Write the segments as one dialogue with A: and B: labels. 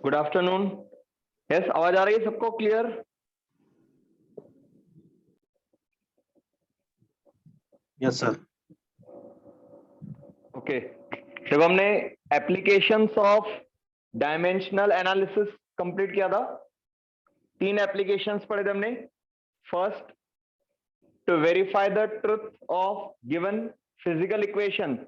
A: Good afternoon. Yes, आवाज आ रही है सबको क्लियर?
B: Yes sir.
A: ओके, जब हमने applications of dimensional analysis complete किया था, 3 एप्लीकेशंस पढ़े थे हमने। First, to verify the truth of given physical equation,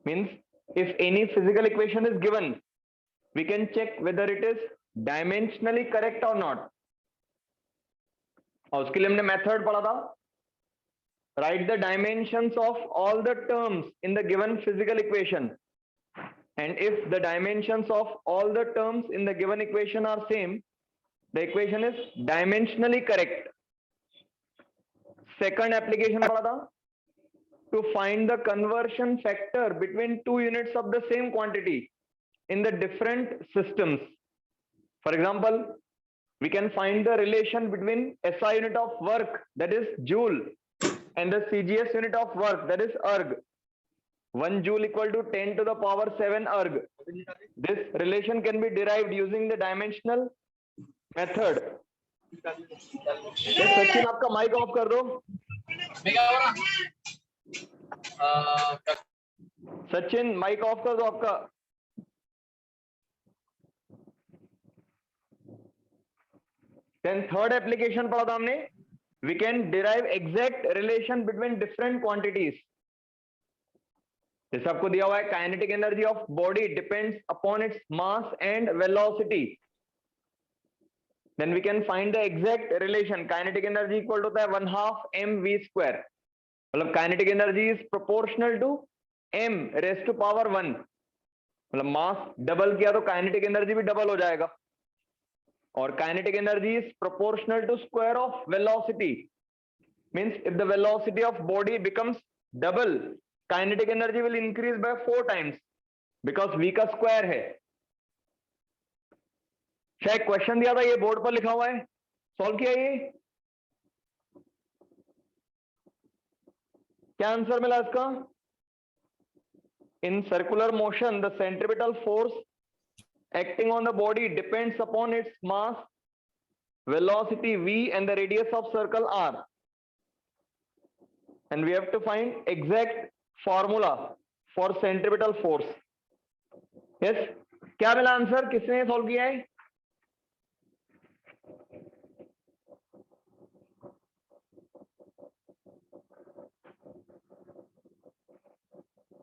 A: means if any physical equation is given, we can check whether it is dimensionally correct or not. और उसके लिए हमने method पढ़ा था, write the dimensions of all the terms in the given physical equation, and if the dimensions of all the terms in the given equation are same, the equation is dimensionally correct. Second application पढ़ा था, to find the conversion factor between 2 units of the same quantity in the different systems. For example, we can find the relation between SI unit of work, that is joule, and the CGS unit of work, that is erg. 1 joule equal to 10 to the power 7 erg. This relation can be derived using the dimensional method. Sachin, आपका mic off कर दो। Sachin, mic off कर दो आपका। Then third application पढ़ा था हमने, we can derive exact relation between different quantities. जैसे आपको दिया हुआ है, kinetic energy of body depends upon its mass and velocity. Then we can find the exact relation. Kinetic energy equal to होता है 1/2 mv square. मतलब kinetic energy is proportional to m raised to power 1. मतलब mass double किया तो kinetic energy भी double हो जाएगा, और kinetic energy is proportional to square of velocity. Means if the velocity of body becomes double, kinetic energy will increase by 4 times because v का square है। शायद क्वेश्चन दिया था, ये बोर्ड पर लिखा हुआ है, सॉल्व किया ये? क्या आंसर मिला इसका? In circular motion, the centripetal force acting on the body depends upon its mass, velocity v, and the radius of circle r. And we have to find exact formula for centripetal force. Yes, क्या मिला answer? किसने solve किया है?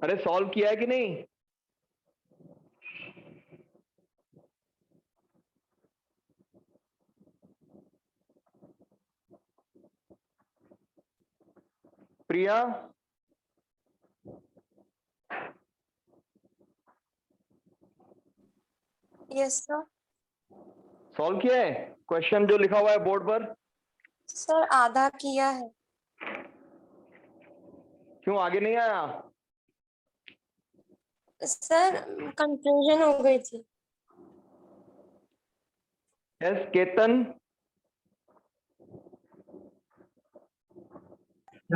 A: अरे solve किया है कि नहीं? प्रिया,
C: यस सर।
A: सॉल्व किया है क्वेश्चन जो लिखा हुआ है बोर्ड पर?
C: सर आधा किया है।
A: क्यों आगे नहीं आया?
C: सर कंफ्यूजन हो गई थी।
A: यस, केतन।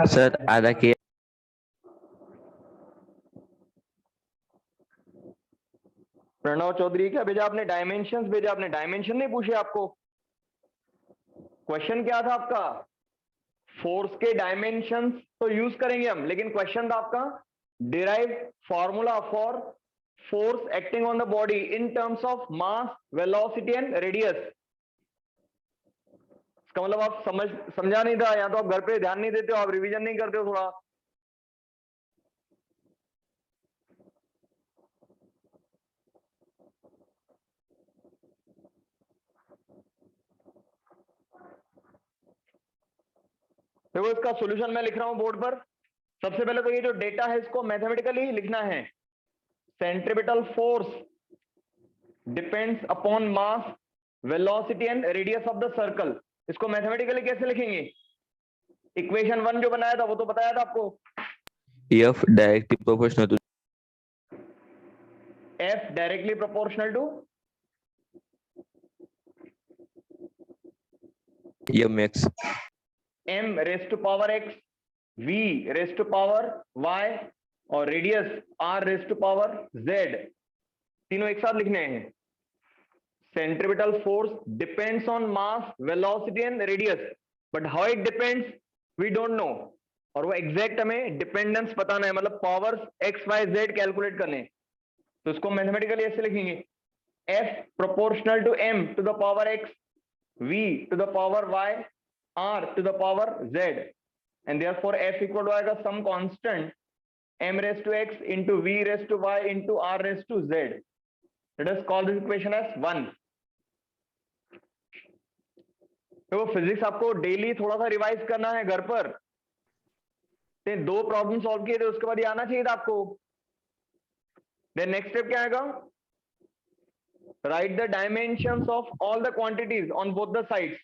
D: सर आधा किया।
A: प्रणव चौधरी, क्या भेजा आपने? डायमेंशंस भेजा आपने, डायमेंशन नहीं पूछे आपको? क्वेश्चन क्या था आपका? फोर्स के डायमेंशंस तो यूज करेंगे हम, लेकिन क्वेश्चन था आपका derive formula for force acting on the body in terms of mass, velocity and radius. इसका मतलब आप समझा नहीं था, या तो आप घर पे ध्यान नहीं देते हो, आप रिवीजन नहीं करते हो थोड़ा। देखो, इसका सॉल्यूशन मैं लिख रहा हूं बोर्ड पर। सबसे पहले तो ये जो डेटा है इसको मैथमेटिकली लिखना है। Centripetal force depends upon mass, velocity and radius of the circle. इसको मैथमेटिकली कैसे लिखेंगे? इक्वेशन 1 जो बनाया था वो तो बताया था आपको,
D: F directly proportional to
A: F directly proportional to
D: mx
A: m raise to power x, v raise to power y, और radius r raise to power z। तीनों एक साथ लिखने हैं। Centripetal force depends on mass, velocity and radius, but how it depends we don't know. और वो exact हमें dependence बताना है, मतलब powers x y z calculate करने हैं। तो इसको मैथमेटिकली ऐसे लिखेंगे, F proportional to m to the power x, v to the power y, r to the power z, and therefore F equal to आएगा some constant m raised to x into v raised to y into r raised to z. Let us call this equation as 1. तो physics आपको daily थोड़ा सा revise करना है घर पर। तो 2 प्रॉब्लम सॉल्व किए थे, उसके बाद ये आना चाहिए था आपको। देन नेक्स्ट स्टेप क्या आएगा? Write the dimensions of all the quantities on both the sides.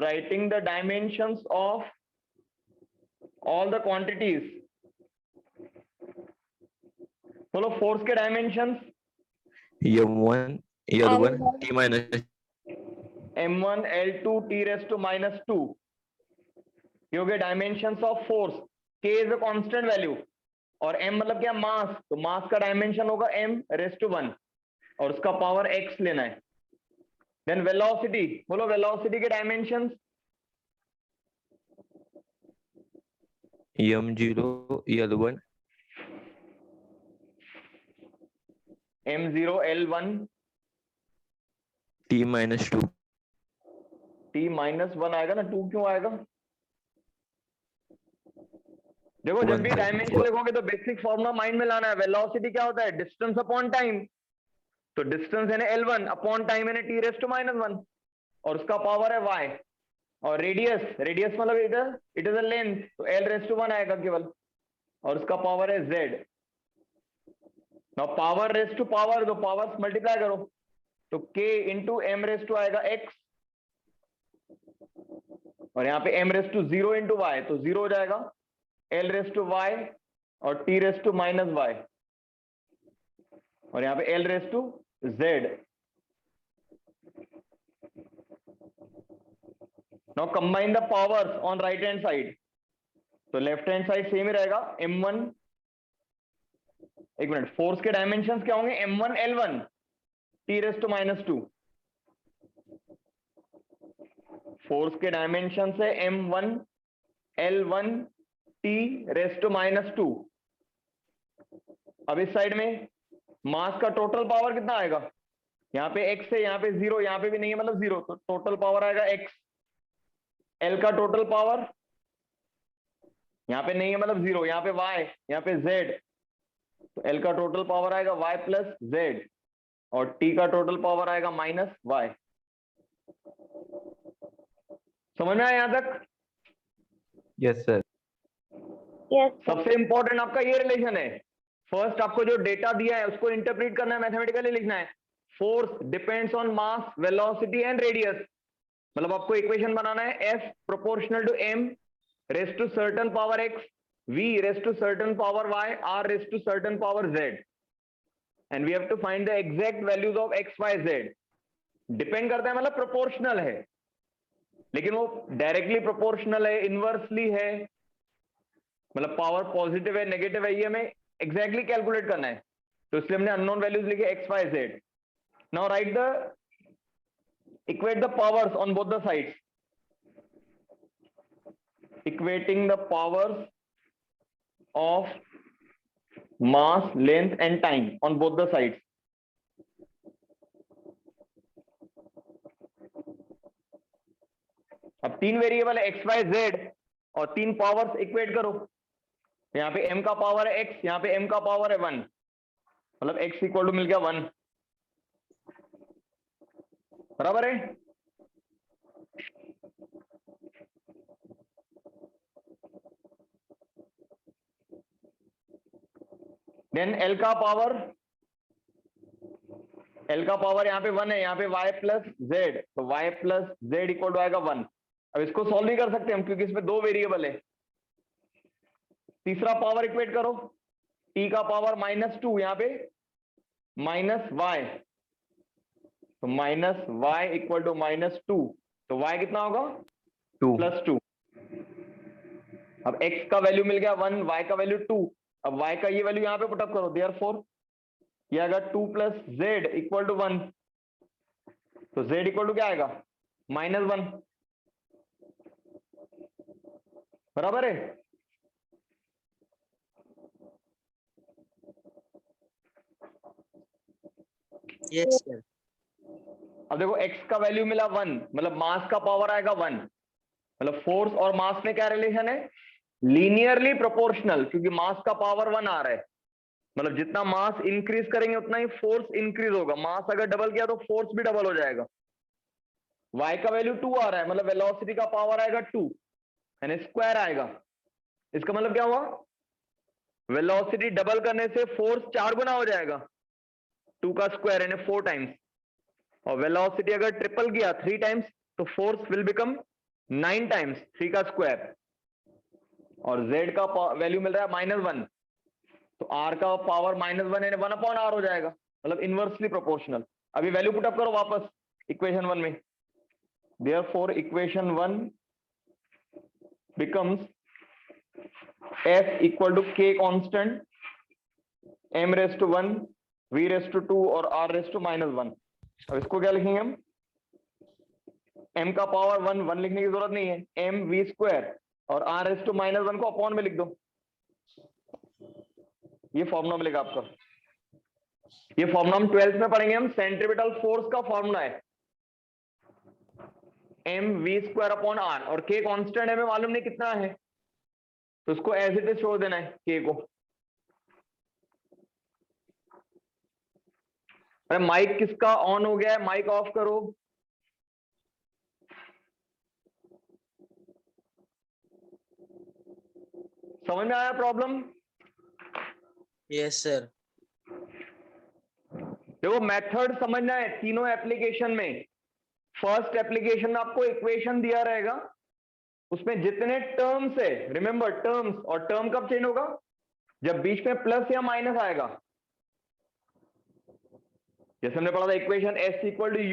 A: Writing the dimensions of all the quantities. बोलो फोर्स के dimensions.
D: M1, L1, T minus
A: M1 L2 T raised to minus 2, ये हो गए dimensions of force. K is a constant value और M मतलब क्या? मास। तो मास का डायमेंशन होगा M raised to 1 और उसका पावर x लेना है। देन वेलोसिटी, बोलो वेलोसिटी के dimensions.
D: M0, L1,
A: M0 L1
D: T minus 2.
A: T minus 1 आएगा ना, 2 क्यों आएगा? देखो जब भी
D: One.
A: डायमेंशन लिखोगे तो बेसिक फॉर्मूला माइंड में लाना है। वेलोसिटी क्या होता है? Distance upon time. तो डिस्टेंस है ना L1 अपॉन टाइम है ना T raised to minus 1 और उसका पावर है y। और रेडियस, रेडियस मतलब इधर इट इज अ लेंथ, तो L raised to 1 आएगा केवल और उसका पावर है z। Now power raised to power, तो पावर्स मल्टीप्लाई करो, तो k into m raised to आएगा x और यहाँ पे m raised to 0 into y, तो 0 हो जाएगा। L रेस्ट टू y और t raised to minus y और यहाँ पे L raised to z। Now combine the powers on right hand side, तो लेफ्ट हैंड साइड सेम ही रहेगा। m1, एक मिनट, फोर्स के डायमेंशंस क्या होंगे? M1 L1 T raised to minus 2। Force के डायमेंशन है M1 L1 T raised to minus 2। अब इस साइड में मास का टोटल पावर कितना आएगा? यहाँ पे x है, यहाँ पे 0, यहाँ पे भी नहीं है मतलब 0, तो टोटल पावर आएगा x। L का टोटल पावर यहाँ पे नहीं है मतलब 0, यहाँ पे y, यहाँ पे z, तो L का टोटल पावर आएगा y प्लस z और T का टोटल पावर आएगा माइनस y। समझ में आया यहां तक?
D: Yes, sir.
C: Yes, sir.
A: सबसे इंपॉर्टेंट आपका ये रिलेशन है। फर्स्ट आपको जो डेटा दिया है उसको इंटरप्रेट करना है, मैथमेटिकली लिखना है। Force depends on mass, velocity and radius, मतलब आपको इक्वेशन बनाना है F proportional to m raised to certain power x, v raised to certain power y, r raised to certain power z, and we have to find the exact values of x, y, z। Depend करता है मतलब proportional है, लेकिन वो directly proportional है, inversely है, मतलब power positive है, नेगेटिव है, ये हमें एग्जैक्टली कैलकुलेट करना है। तो इसलिए हमने अननोन वैल्यूज लिखे x, y, z। Now right the equate the powers on both the sides. Equating the powers of mass, length and time on both the sides. अब 3 वेरिएबल है x, y, z और 3 powers equate करो। यहाँ पे m का power है x, यहाँ पे m का पावर है 1, मतलब x इक्वल टू मिल गया 1, बराबर है। देन L का पावर यहाँ पे 1 है, यहाँ पे y प्लस z, तो y plus z equal to आएगा 1। अब इसको सॉल्व नहीं कर सकते हम क्योंकि इसमें 2 वेरिएबल है। तीसरा पावर इक्वेट करो, t का पावर -2, यहाँ पे माइनस y, तो माइनस y इक्वल टू -2, तो y कितना होगा?
D: 2.
A: +2। अब x का वैल्यू मिल गया 1, y का वैल्यू 2, अब y का ये वैल्यू यहाँ पे पुटअप करो, देयरफॉर ये आएगा 2 + z = 1, तो z इक्वल टू क्या आएगा -1, बराबर है।
E: Yes, sir.
A: अब देखो x का वैल्यू मिला 1, मतलब मास का पावर आएगा 1, मतलब फोर्स और मास में क्या रिलेशन है, लीनियरली प्रोपोर्शनल, क्योंकि मास का पावर 1 आ रहा है, मतलब जितना मास इंक्रीज करेंगे उतना ही फोर्स इंक्रीज होगा, मास अगर डबल किया तो फोर्स भी डबल हो जाएगा। y का वैल्यू 2 आ रहा है, मतलब वेलोसिटी का पावर आएगा 2 यानी स्क्वायर आएगा। इसका मतलब क्या हुआ, वेलोसिटी डबल करने से फोर्स 4 गुना हो जाएगा, 2 का स्क्वायर यानी 4 टाइम्स, और वेलोसिटी अगर ट्रिपल किया 3 टाइम्स तो फोर्स विल बिकम 9 टाइम्स 3 का स्क्वायर, और z का वैल्यू मिल रहा है -1, तो r का पावर -1 यानी 1/r हो जाएगा, मतलब इनवर्सली प्रोपोर्शनल। अभी वैल्यू पुट अप करो वापस इक्वेशन 1 में, therefore equation 1 becomes f equal to k constant m⁻⁻1 v⁻², और r⁻⁻1। अब इसको क्या लिखेंगे हम, m का पावर 1 लिखने की जरूरत नहीं है, m v² और r⁻⁻1 को अपॉन में लिख दो, ये फॉर्मूला मिलेगा आपका। ये फॉर्मूला हम 12th में पढ़ेंगे, हम सेंट्रीपिटल फोर्स का फॉर्मूला है mv² अपॉन r, और k कांस्टेंट है, हमें मालूम नहीं कितना है, तो उसको एज इट इज छोड़ देना है k को। अरे माइक किसका ऑन हो गया है, माइक ऑफ करो। समझ में आया प्रॉब्लम?
E: Yes, sir.
A: देखो मेथड समझना है तीनों एप्लीकेशन में। फर्स्ट एप्लीकेशन में आपको इक्वेशन दिया रहेगा, उसमें जितने टर्म्स है, रिमेंबर टर्म्स, और टर्म कब चेंज होगा, जब बीच में प्लस या माइनस आएगा। जैसे हमने पढ़ा था इक्वेशन s =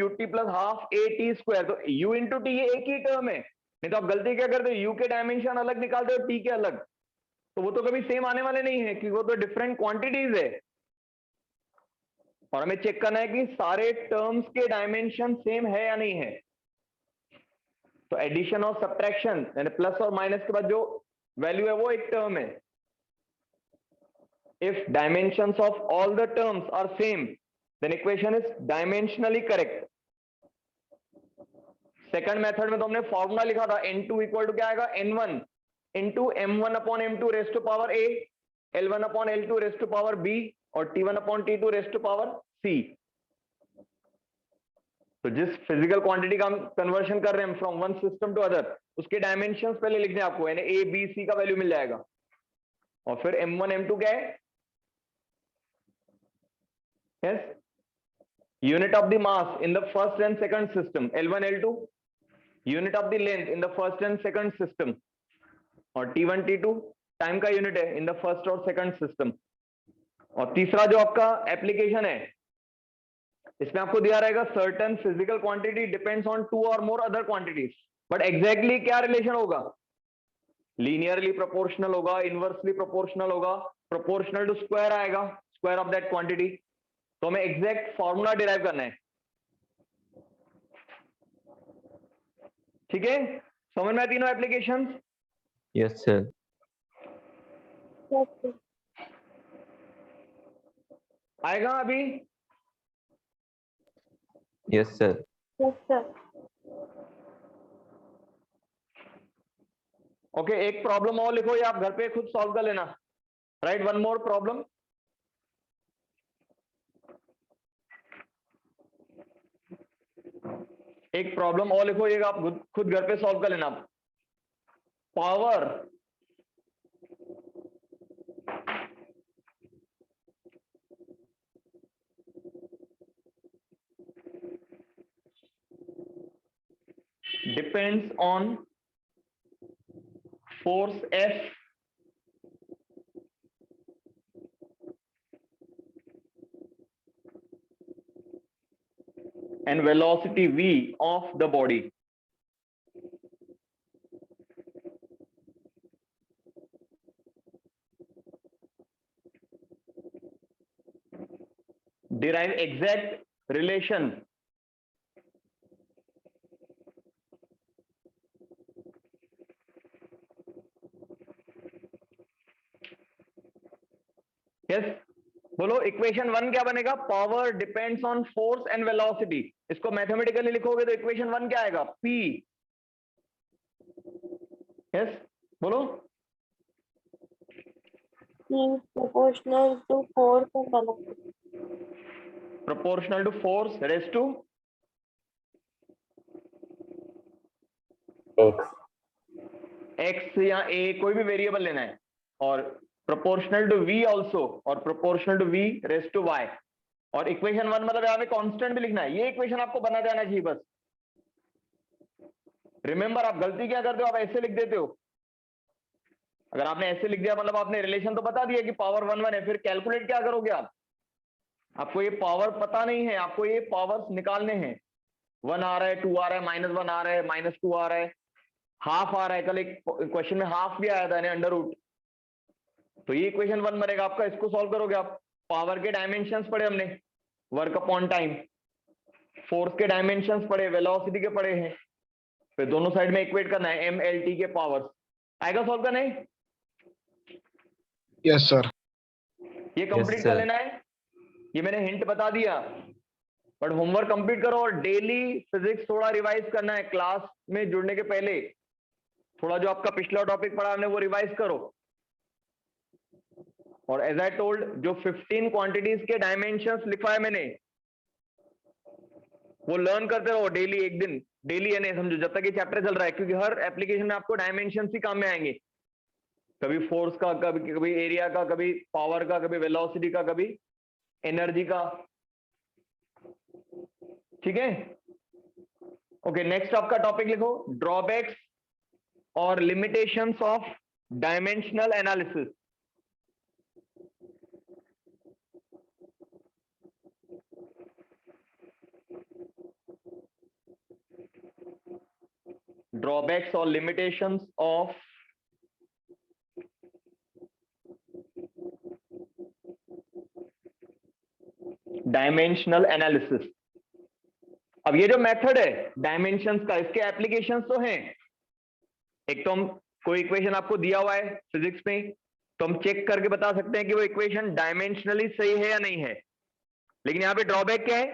A: ut + ½ at², तो u × t ये एक ही टर्म है, नहीं तो आप गलती क्या करते हो, u के डायमेंशन अलग निकालते हो, t के अलग, तो वो तो कभी सेम आने वाले नहीं है, क्योंकि वो तो डिफरेंट क्वांटिटीज है, और हमें चेक करना है कि सारे टर्म्स के डायमेंशन सेम है या नहीं है। तो एडिशन और सब्ट्रैक्शन यानी प्लस और माइनस के बाद जो वैल्यू है वो एक टर्म है। If dimensions of all the terms are same then equation is dimensionally correct. Second method में तो हमने फॉर्मूला लिखा था n2 इक्वल टू क्या आएगा, n1 इंटू m1/m2⁻a, L1/L2⁻b, और T1/T2⁻c। तो जिस फिजिकल क्वांटिटी का हम कन्वर्शन कर रहे हैं from one system to other, उसके डायमेंशंस पहले लिखने आपको, यानी a b c का वैल्यू मिल जाएगा, और फिर m1 m2 क्या है, yes unit of the mass in the first and second system, L1 L2 unit of the length in the first and second system, और T1 T2 टाइम का unit है इन द फर्स्ट और second system. और तीसरा जो आपका application है, इसमें आपको दिया रहेगा certain physical quantity depends on 2 और more other quantities, but exactly क्या रिलेशन होगा, लीनियरली प्रोपोर्शनल होगा, इनवर्सली प्रोपोर्शनल होगा, प्रोपोर्शनल टू स्क्वायर आएगा, स्क्वायर ऑफ दैट क्वांटिटी। तो हमें एग्जैक्ट फॉर्मूला डिराइव करना है, ठीक है। समझ में आए तीनों application?
D: Yes, sir.
C: Yes, sir.
A: आएगा अभी?
D: Yes, sir.
C: Yes, sir.
A: Okay एक प्रॉब्लम और लिखो, ये आप घर पे खुद सॉल्व कर लेना। Right one more problem. एक प्रॉब्लम और लिखो, ये आप खुद घर पे सॉल्व कर लेना। Power depends on force F and velocity v of the body. derive exact relation yes बोलो इक्वेशन 1 क्या बनेगा? Power depends on force and velocity. इसको मैथमेटिकली लिखोगे तो इक्वेशन 1 क्या आएगा? P। यस बोलो।
C: P proportional to force and velocity.
A: Proportional to force raise to x या a, कोई भी वेरिएबल लेना है, और प्रोपोर्शनल टू v ऑल्सो, और proportional to v raise to y। और इक्वेशन 1 मतलब यहाँ पे कांस्टेंट भी लिखना है। ये इक्वेशन आपको बना जाना चाहिए बस। रिमेंबर, आप गलती क्या करते हो? आप ऐसे लिख देते हो। अगर आपने ऐसे लिख दिया मतलब आपने रिलेशन तो बता दिया कि पावर 1 1 है, फिर कैलकुलेट क्या करोगे आप? आपको ये पावर पता नहीं है, आपको ये पावर्स निकालने हैं। 1 आ रहा है, 2 आ रहा है, -1 आ रहा है, -2 आ रहा है, हाफ आ रहा है। कल एक क्वेश्चन में हाफ भी आया था ना, अंडर रूट। तो ये इक्वेशन 1 बनेगा आपका। इसको सॉल्व करोगे आप। पावर के डायमेंशंस पढ़े हमने, वर्क अपॉन टाइम। फोर्स के डायमेंशंस पढ़े, वेलोसिटी के पढ़े हैं। फिर दोनों साइड में इक्वेट करना है mlt के पावर्स। आएगा सॉल्व करने?
B: Yes sir.
A: ये कंप्लीट कर
D: sir.
A: लेना है। ये मैंने हिंट बता दिया, बट होमवर्क कंप्लीट करो और डेली फिजिक्स थोड़ा रिवाइज करना है। क्लास में जुड़ने के पहले थोड़ा जो आपका पिछला टॉपिक पढ़ा हमने वो रिवाइज करो। और एज आई टोल्ड, जो 15 क्वांटिटीज के डायमेंशंस लिखा है मैंने, वो लर्न करते रहो डेली। एक दिन डेली है नहीं समझो, जब तक ये चैप्टर चल रहा है, क्योंकि हर एप्लीकेशन में आपको डायमेंशंस ही काम में आएंगे। कभी फोर्स का, कभी कभी एरिया का, कभी पावर का, कभी वेलोसिटी का, कभी एनर्जी का। ठीक है? ओके, नेक्स्ट आपका टॉपिक लिखो, ड्रॉबैक्स और limitations of dimensional analysis. Drawbacks और लिमिटेशंस ऑफ डायमेंशनल एनालिसिस। अब ये जो मेथड है डायमेंशंस का, इसके एप्लीकेशंस तो हैं। एक तो हम कोई इक्वेशन आपको दिया हुआ है फिजिक्स में, तो हम चेक करके बता सकते हैं कि वो इक्वेशन डायमेंशनली सही है या नहीं है। लेकिन यहाँ पे ड्रॉबैक क्या है?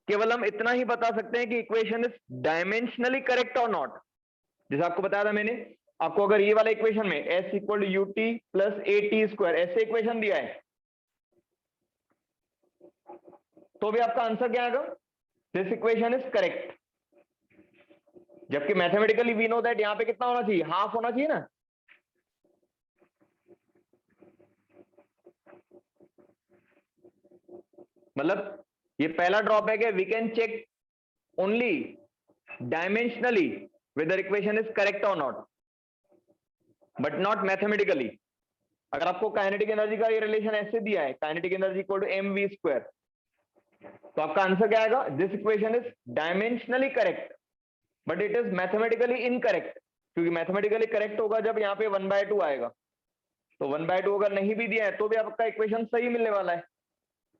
A: केवल हम इतना ही बता सकते हैं कि इक्वेशन इज डायमेंशनली करेक्ट और नॉट। जैसे आपको बताया था मैंने, आपको अगर ये वाला इक्वेशन में s equal to ut plus at² ऐसे इक्वेशन दिया है, तो भी आपका आंसर क्या आएगा? This equation is correct. जबकि मैथमेटिकली वी नो दैट यहां पे कितना होना चाहिए? हाफ होना चाहिए ना। मतलब ये पहला ड्रॉबैक है, we can check only dimensionally whether equation is correct और नॉट, बट नॉट मैथमेटिकली। अगर आपको काइनेटिक एनर्जी का ये रिलेशन ऐसे दिया है, kinetic energy equal to mv², तो आपका आंसर क्या आएगा? This equation is dimensionally correct but it is mathematically incorrect. क्योंकि मैथमेटिकली करेक्ट होगा जब यहाँ पे 1/2 आएगा। तो 1/2 अगर नहीं भी दिया है तो भी आपका इक्वेशन सही मिलने वाला है,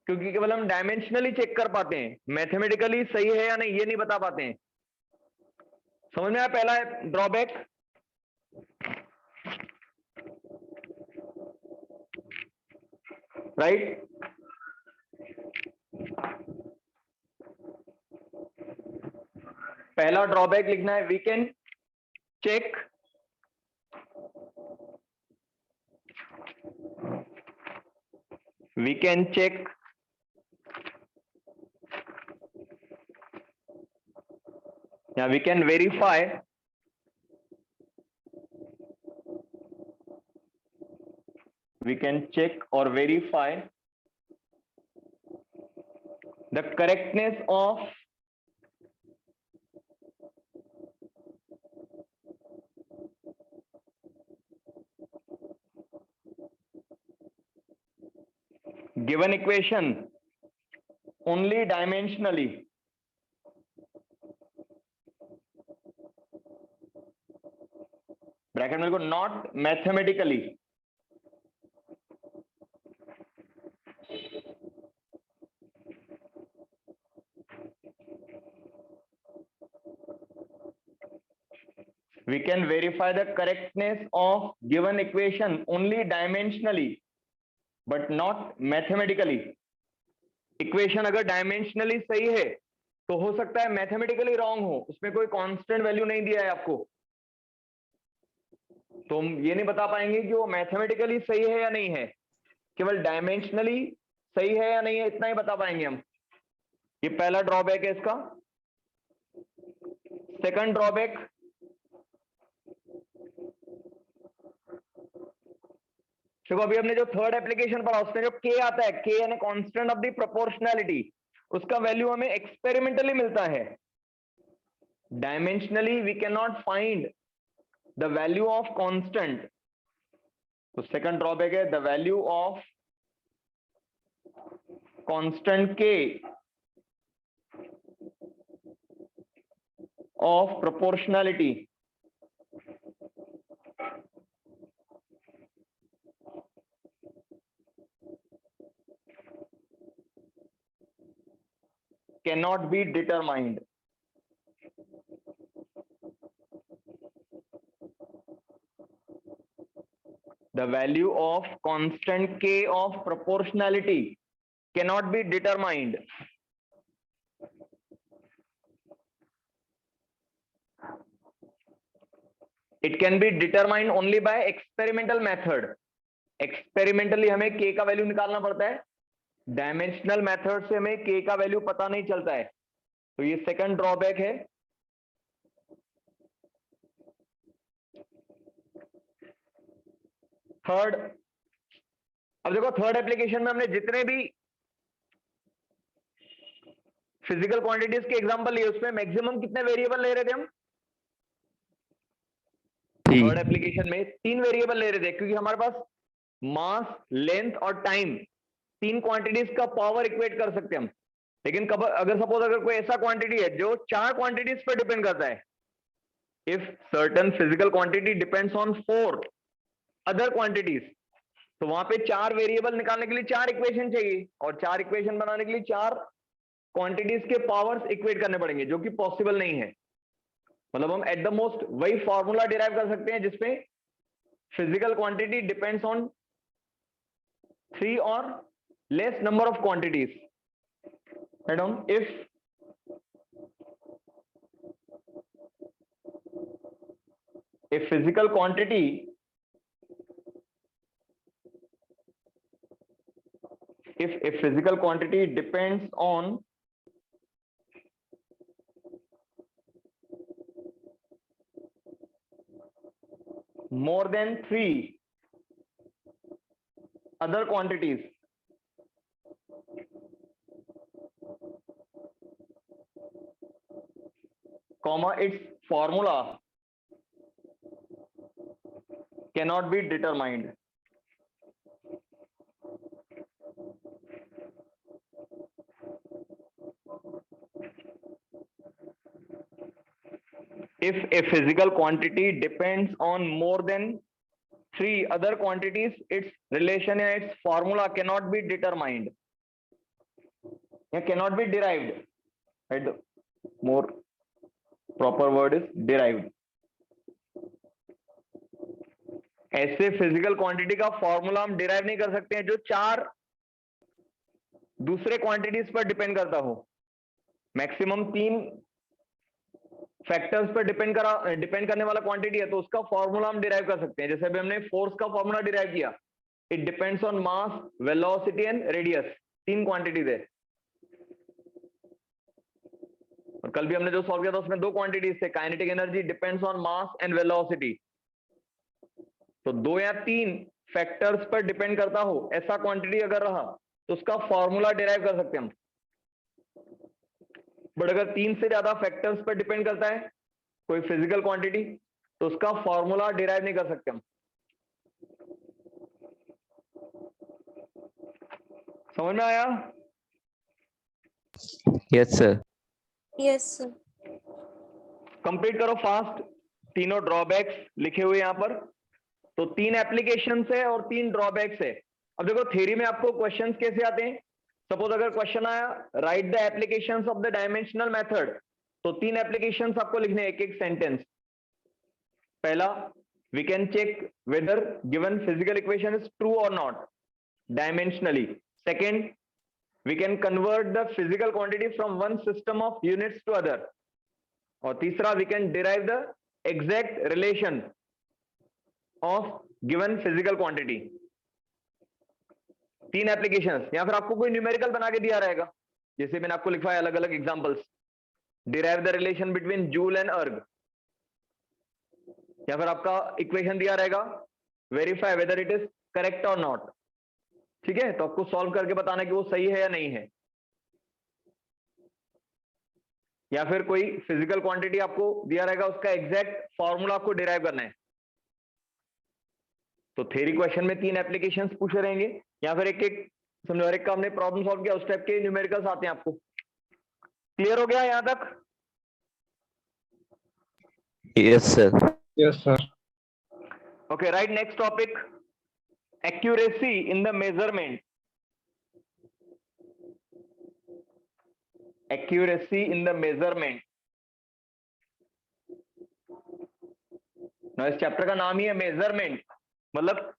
A: क्योंकि केवल हम डायमेंशनली चेक कर पाते हैं, मैथमेटिकली सही है या नहीं ये नहीं बता पाते हैं। समझ में आया पहला ड्रॉबैक? राइट? पहला ड्रॉबैक लिखना है, वी कैन चेक या we can verify or verify the correctness of given equation only dimensionally. Bracket में लिखो, not mathematically. We can verify the correctness of given equation only dimensionally, but not mathematically. Equation अगर dimensionally सही है तो हो सकता है मैथमेटिकली रॉन्ग हो, उसमें कोई कांस्टेंट वैल्यू नहीं दिया है आपको, तो हम ये नहीं बता पाएंगे कि वो मैथमेटिकली सही है या नहीं है, केवल डायमेंशनली सही है या नहीं है इतना ही बता पाएंगे हम। ये पहला ड्रॉबैक है इसका। सेकंड ड्रॉबैक, देखो अभी हमने जो थर्ड एप्लीकेशन पढ़ा उसमें जो के आता है, के यानी कांस्टेंट ऑफ द प्रोपोर्शनैलिटी, उसका वैल्यू हमें एक्सपेरिमेंटली मिलता है। Dimensionally we can not find the value of constant. तो सेकंड ड्रॉबैक है the value of constant K of proportionality cannot be determined. The value of constant k of proportionality cannot be determined. It can be determined only by experimental method. Experimentally हमें k का value निकालना पड़ता है, dimensional method से हमें k का value पता नहीं चलता है, तो ये सेकंड ड्रॉबैक है। थर्ड, अब देखो थर्ड एप्लीकेशन में हमने जितने भी फिजिकल क्वांटिटीज के एग्जांपल लिए उसमें मैक्सिमम कितने वेरिएबल ले रहे थे हम? थर्ड एप्लीकेशन में 3 वेरिएबल ले रहे थे, क्योंकि हमारे पास मास, लेंथ और टाइम, 3 क्वांटिटीज का पावर इक्वेट कर सकते हैं हम। लेकिन कब अगर सपोज अगर कोई ऐसा क्वांटिटी है जो 4 क्वांटिटीज पर डिपेंड करता है, if certain physical quantity depends on 4 other quantities, तो वहां पे 4 वेरिएबल निकालने के लिए 4 इक्वेशन चाहिए, और 4 इक्वेशन बनाने के लिए 4 क्वांटिटीज के पावर्स इक्वेट करने पड़ेंगे, जो कि पॉसिबल नहीं है। मतलब हम एट द मोस्ट वही फॉर्मूला डिराइव कर सकते हैं जिसमें फिजिकल क्वांटिटी डिपेंड्स ऑन 3 और less number of quantities. Right on. If physical quantity if physical quantity depends on more than 3 other quantities, comma, its formula cannot be determined. If a physical quantity depends on more than 3 other quantities, its relation and its formula cannot be determined. Cannot be derived. Right? The more proper word is derived. ऐसे physical quantity का formula हम derive नहीं कर सकते हैं जो 4 दूसरे quantities पर डिपेंड करता हो। मैक्सिमम 3 फैक्टर्स पर डिपेंड करने वाला क्वांटिटी है, तो उसका फॉर्मूला हम डिराइव कर सकते हैं। जैसे अभी हमने फोर्स का फॉर्मूला डिराइव किया, it depends on mass, velocity and radius, 3 quantities है। और कल भी हमने जो सॉल्व किया था उसमें 2 क्वांटिटीज थे, kinetic energy depends on mass and velocity. तो 2 या 3 फैक्टर्स पर डिपेंड करता हो ऐसा क्वांटिटी अगर रहा तो उसका फॉर्मूला डिराइव कर सकते हैं हम। बट अगर 3 से ज्यादा फैक्टर्स पर डिपेंड करता है कोई फिजिकल क्वांटिटी, तो उसका फॉर्मूला डिराइव नहीं कर सकते हम। समझ में आया?
D: Yes sir.
C: Yes, sir.
A: Complete करो फास्ट। तीनों ड्रॉबैक्स लिखे हुए यहाँ पर, तो 3 एप्लीकेशंस है और 3 ड्रॉबैक्स है। अब देखो थ्योरी में आपको क्वेश्चंस कैसे आते हैं। सपोज अगर क्वेश्चन आया right the applications of the dimensional method, तो 3 एप्लीकेशंस आपको लिखने हैं, एक एक सेंटेंस। पहला, we can check whether given physical equation is true or not dimensionally. Second, we can convert the physical quantity from one system of units to other. और तीसरा, we can derive the exact relation of given physical quantity. तीन applications, या फिर आपको कोई numerical बना के दिया रहेगा, जैसे मैंने आपको लिखा है अलग अलग examples. Derive the relation between joule and अर्ग, या फिर आपका इक्वेशन दिया रहेगा, verify whether it is correct और नॉट. ठीक है, तो आपको सॉल्व करके बताना कि वो सही है या नहीं है. या फिर कोई फिजिकल क्वांटिटी आपको दिया रहेगा, उसका एग्जैक्ट फॉर्मूला आपको डिराइव करना है. तो थ्योरी क्वेश्चन में तीन एप्लीकेशंस पूछे रहेंगे, या फिर एक एक समझो, हर एक का हमने प्रॉब्लम सॉल्व किया, उस टाइप के न्यूमेरिकल्स आते हैं आपको. क्लियर हो गया यहां तक?
D: Yes, sir.
B: Yes, sir.
A: Okay, right, next topic, accuracy in the measurement. Accuracy in the measurement. Now, इस चैप्टर का नाम ही है मेजरमेंट, मतलब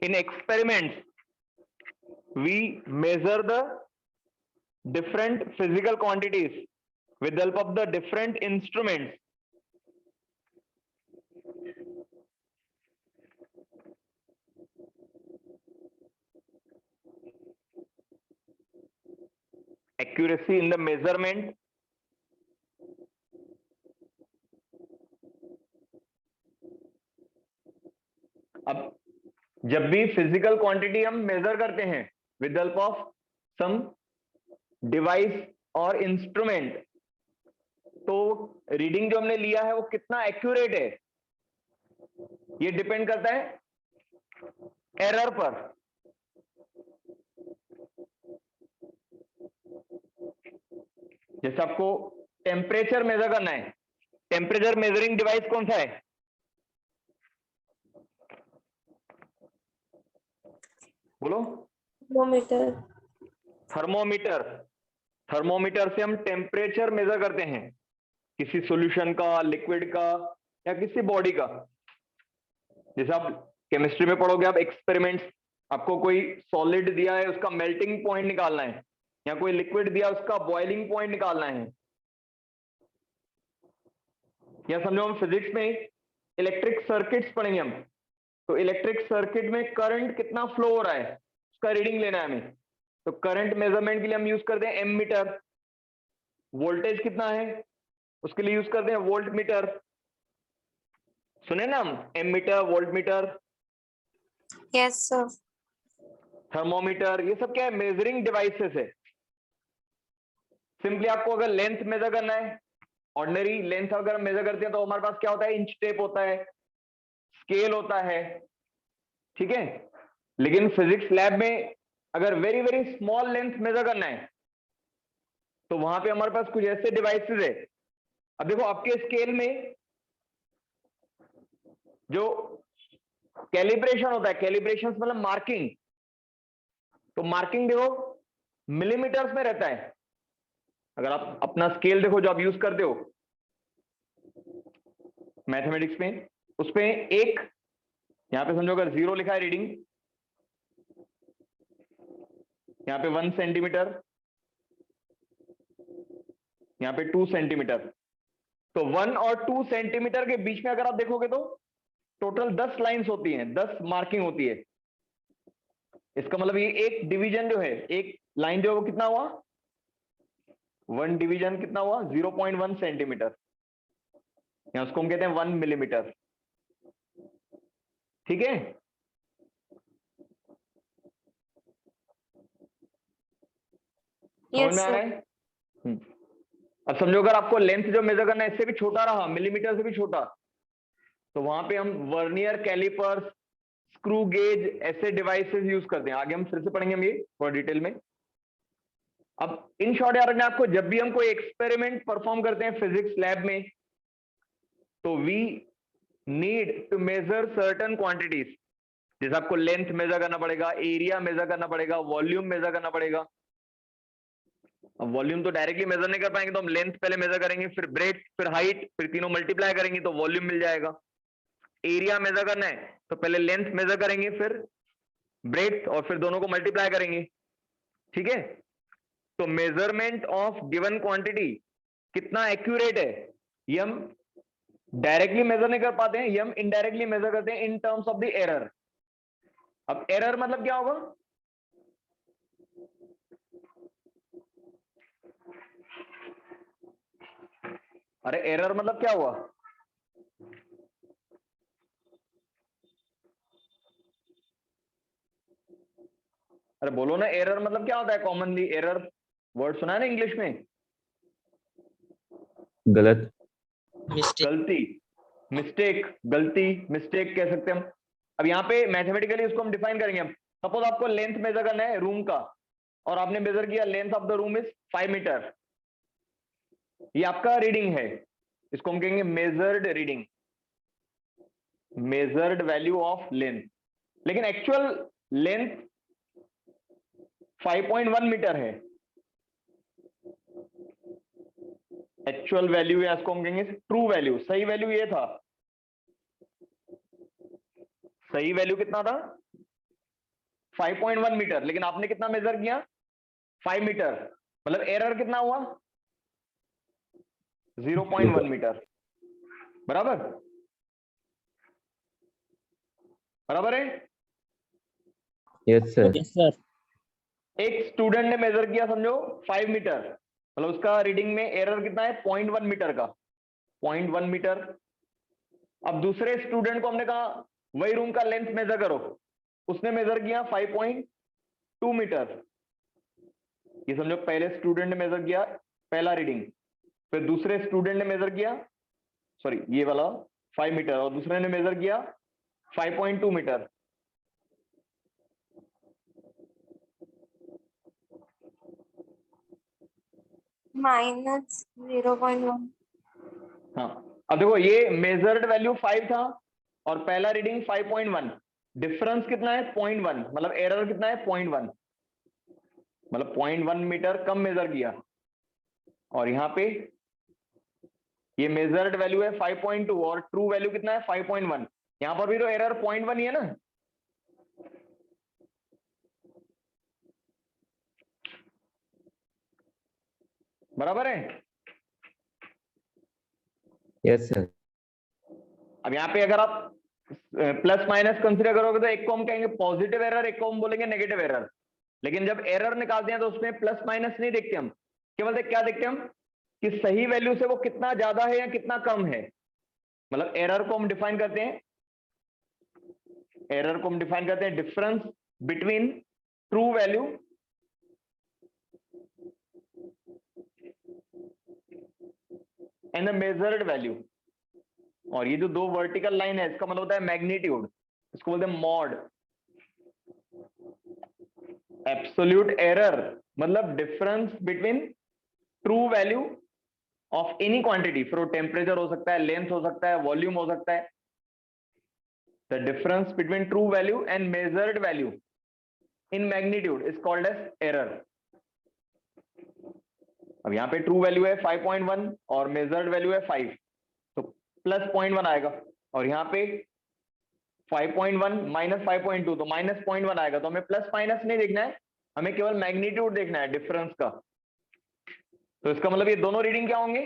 A: in experiments we measure the different physical quantities with the help of the different instruments. Accuracy in the measurement. अब जब भी physical quantity हम measure करते हैं with help of some device और इंस्ट्रूमेंट, तो रीडिंग जो हमने लिया है वो कितना एक्यूरेट है, ये डिपेंड करता है एरर पर. जैसे आपको टेम्परेचर मेजर करना है, टेम्परेचर मेजरिंग डिवाइस कौन सा है? बोलो.
C: थर्मोमीटर.
A: थर्मोमीटर. थर्मोमीटर से हम टेम्परेचर मेजर करते हैं, किसी सॉल्यूशन का, लिक्विड का, या किसी बॉडी का. जैसे आप केमिस्ट्री में पढ़ोगे, आप एक्सपेरिमेंट्स, आपको कोई सॉलिड दिया है, उसका मेल्टिंग पॉइंट निकालना है, या कोई लिक्विड दिया, उसका बॉइलिंग पॉइंट निकालना है. या समझो हम फिजिक्स में इलेक्ट्रिक सर्किट्स पढ़ेंगे हम, तो इलेक्ट्रिक सर्किट में करंट कितना फ्लो हो रहा है, उसका रीडिंग लेना है हमें. तो करंट मेजरमेंट के लिए हम यूज करते हैं एमीटर. वोल्टेज कितना है, उसके लिए यूज करते हैं वोल्ट मीटर. सुने ना हम, ammeter, volt meter,
C: Yes, sir.
A: Thermometer, ये सब क्या है? मेजरिंग डिवाइसेस है. सिंपली आपको अगर लेंथ मेजर करना है, ऑर्डिनरी लेंथ अगर हम मेजर करते हैं, तो हमारे पास क्या होता है? इंच टेप होता है, स्केल होता है. ठीक है, लेकिन फिजिक्स लैब में अगर very very small length major करना है, तो वहां पे हमारे पास कुछ ऐसे डिवाइसेस है. अब देखो, आपके स्केल में जो कैलिब्रेशन होता है, कैलिब्रेशन मतलब मार्किंग, तो मार्किंग देखो मिलीमीटर्स में रहता है. अगर आप अपना स्केल देखो जो आप यूज करते हो मैथमेटिक्स में, उसपे एक, यहां पे समझो अगर 0 लिखा है रीडिंग, यहां पे 1 सेंटीमीटर, यहां पे 2 सेंटीमीटर. तो 1 और 2 सेंटीमीटर के बीच में अगर आप देखोगे तो टोटल 10 लाइंस होती हैं, 10 मार्किंग होती है. इसका मतलब ये एक डिवीजन जो है, एक लाइन जो है वो कितना हुआ? 1 डिवीजन कितना हुआ? 0.1 सेंटीमीटर, या उसको हम कहते हैं 1 मिलीमीटर. ठीक है, समझ
C: Yes,
A: में आ रहा
C: sir.
A: है? अब समझो अगर आपको लेंथ जो मेजर करना है इससे भी छोटा रहा, मिलीमीटर से भी छोटा, तो वहां पे हम वर्नियर कैलिपर्स, स्क्रू गेज, ऐसे डिवाइसेस यूज करते हैं. आगे हम फिर से पढ़ेंगे हम ये थोड़ा डिटेल में. अब इन शॉर्ट याद रखना आपको, जब भी हम कोई एक्सपेरिमेंट परफॉर्म करते हैं फिजिक्स लैब में, तो we need to measure certain quantities. जैसे आपको लेंथ मेजर करना पड़ेगा, एरिया मेजर करना पड़ेगा, वॉल्यूम मेजर करना पड़ेगा. अब वॉल्यूम तो डायरेक्टली मेजर नहीं कर पाएंगे, तो हम लेंथ पहले मेजर करेंगे, फिर ब्रेथ, फिर हाइट, फिर तीनों मल्टीप्लाई करेंगे तो वॉल्यूम मिल जाएगा। एरिया मेजर करना है तो पहले लेंथ मेजर करेंगे, फिर ब्रेथ, और फिर दोनों को मल्टीप्लाई करेंगे। ठीक है, तो मेजरमेंट ऑफ गिवन क्वांटिटी कितना एक्यूरेट है ये हम डायरेक्टली मेजर नहीं कर पाते हैं, ये हम इनडायरेक्टली मेजर करते हैं in terms of the error. अब एरर मतलब क्या होगा? अरे एरर मतलब क्या हुआ? अरे बोलो ना, एरर मतलब क्या होता है? कॉमनली एरर वर्ड सुना है ना इंग्लिश में?
D: गलत।
E: मिस्टेक।
A: गलती, मिस्टेक, गलती, मिस्टेक कह सकते हैं हम। अब यहाँ पे मैथमेटिकली उसको हम डिफाइन करेंगे। हम सपोज आपको लेंथ मेजर करना है रूम का, और आपने मेजर किया length of the room is 5 meter, ये आपका रीडिंग है, इसको हम कहेंगे measured reading, measured value of length. लेकिन एक्चुअल लेंथ 5.1 मीटर है, एक्चुअल वैल्यू है, इसको हम कहेंगे ट्रू वैल्यू। सही वैल्यू ये था, सही वैल्यू कितना था? 5.1 मीटर, लेकिन आपने कितना मेजर किया? 5 मीटर, मतलब एरर कितना हुआ? 0.1 मीटर। बराबर, बराबर है?
D: Yes sir.
E: Yes sir.
A: एक स्टूडेंट ने मेजर किया समझो 5 मीटर, मतलब उसका रीडिंग में एरर कितना है? 0.1 मीटर का, 0.1 मीटर। अब दूसरे स्टूडेंट को हमने कहा वही रूम का लेंथ मेजर करो, उसने मेजर किया 5.2 मीटर। ये समझो पहले स्टूडेंट ने मेजर किया पहला रीडिंग, फिर दूसरे स्टूडेंट ने मेजर किया, सॉरी ये वाला 5 मीटर, और दूसरे ने मेजर किया 5.2 मीटर।
C: -0.1।
A: हाँ, अब देखो ये मेजर्ड वैल्यू 5 था और पहला रीडिंग 5.1, डिफरेंस कितना है? 0.1, मतलब एरर कितना है? 0.1, मतलब 0.1 मीटर कम मेजर किया। और यहाँ पे ये मेजर्ड वैल्यू है 5.2 और ट्रू वैल्यू कितना है? 5.1। यहाँ पर भी तो एरर 0.1 ही है ना। बराबर है?
D: Yes sir.
A: अब यहाँ पे अगर आप प्लस माइनस कंसीडर करोगे तो एक को हम कहेंगे पॉजिटिव एरर, एक को हम बोलेंगे नेगेटिव एरर। लेकिन जब एरर निकालते हैं तो उसमें प्लस माइनस नहीं देखते हम, केवल क्या देखते हम कि सही वैल्यू से वो कितना ज्यादा है या कितना कम है। मतलब एरर को हम डिफाइन करते हैं, एरर को हम डिफाइन करते हैं difference between true value and the measured value. और ये जो दो वर्टिकल लाइन है इसका मतलब होता है मैग्नीट्यूड, इसको बोलते हैं मॉड। एब्सोल्यूट एरर मतलब difference between true value of any quantity, फिर वो टेम्परेचर हो सकता है, लेंथ हो सकता है, वॉल्यूम हो सकता है। The difference between true value and measured value in magnitude is called as error. अब यहाँ पे ट्रू वैल्यू है 5.1 और मेजर्ड वैल्यू है 5, तो प्लस 0.1 आएगा। और यहाँ पे 5.1 माइनस 5.2 तो माइनस 0.1 आएगा। तो हमें प्लस माइनस नहीं देखना है, हमें केवल मैग्नीट्यूड देखना है डिफरेंस का। तो इसका मतलब ये दोनों रीडिंग क्या होंगे?